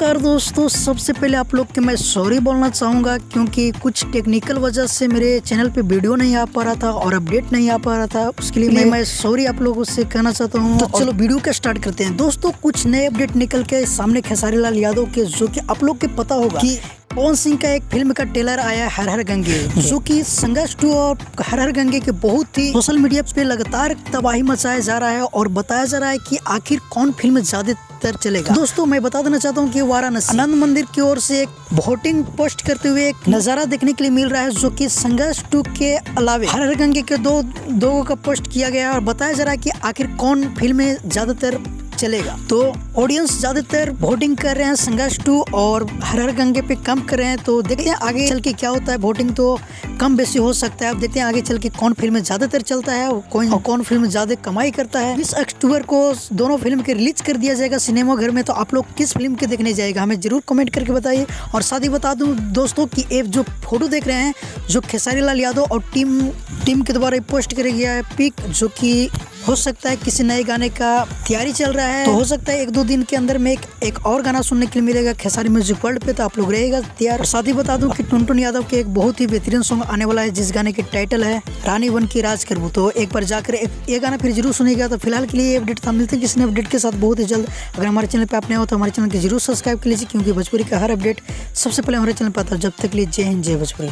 नमस्कार दोस्तों, सबसे पहले आप लोग के मैं सॉरी बोलना चाहूँगा क्योंकि कुछ टेक्निकल वजह से मेरे चैनल पे वीडियो नहीं आ पा रहा था और अपडेट नहीं आ पा रहा था। उसके लिए मैं सॉरी आप लोगों से कहना चाहता हूँ। तो चलो वीडियो का स्टार्ट करते हैं। दोस्तों कुछ नए अपडेट निकल के सामने खेसारी लाल यादव के, जो कि आप लोग के पता होगा कि पवन सिंह का एक फिल्म का ट्रेलर आया हर हर गंगे, जो कि संघर्ष 2 और हर हर गंगे के बहुत ही सोशल मीडिया पे लगातार तबाही मचाया जा रहा है और बताया जा रहा है कि आखिर कौन फिल्म ज्यादातर चलेगा। दोस्तों मैं बता देना चाहता हूँ कि वाराणसी आनंद मंदिर की ओर से एक वोटिंग पोस्ट करते हुए एक नजारा देखने के लिए मिल रहा है, जो कि संघर्ष 2 के अलावे हर हर गंगे के दो का पोस्ट किया गया है और बताया जा रहा है कि आखिर कौन फिल्म ज्यादातर चलेगा। तो ऑडियंस ज्यादातर वोटिंग कर रहे हैं संघर्ष 2 और हर हर गंगे पे कम कर रहे हैं। तो देखते हैं आगे चल के क्या होता है। वोटिंग तो कम बेसी हो सकता है। अब देखते हैं आगे चल के कौन फिल्म ज्यादातर चलता है और कौन फिल्म ज्यादा कमाई करता है। 20 अक्टूबर को दोनों फिल्म के रिलीज कर दिया जाएगा सिनेमा घर में। तो आप लोग किस फिल्म के देखने जाएगा हमें जरूर कमेंट करके बताइए। और साथ ही बता दूं दोस्तों कि ये जो फोटो देख रहे हैं, जो खेसारी लाल यादव और टीम के द्वारा पोस्ट कर गया है पिक, जो कि हो सकता है किसी नए गाने का तैयारी चल रहा है। तो हो सकता है 1-2 दिन के अंदर में एक और गाना सुनने के लिए मिलेगा खेसारी म्यूजिक वर्ल्ड पे। तो आप लोग रहेगा तैयार। और साथ ही बता दूं कि टुनटुन यादव के एक बहुत ही बेहतरीन सॉन्ग आने वाला है, जिस गाने की टाइटल है रानी बन की राज करबू। तो एक बार जाकर ये गाना फिर जरूर सुनेगा। तो फिलहाल के लिए ये अपडेट था, मिलते हैं किसी ने अपडेट के साथ बहुत ही जल्द। अगर हमारे चैनल पे आपने हो तो हमारे चैनल को जरूर सब्सक्राइब कर लीजिए, क्योंकि भोजपुरी का हर अपडेट सबसे पहले हमारे चैनल पर आता है। जब तक लिए जय हिंद, जय भोजपुरी।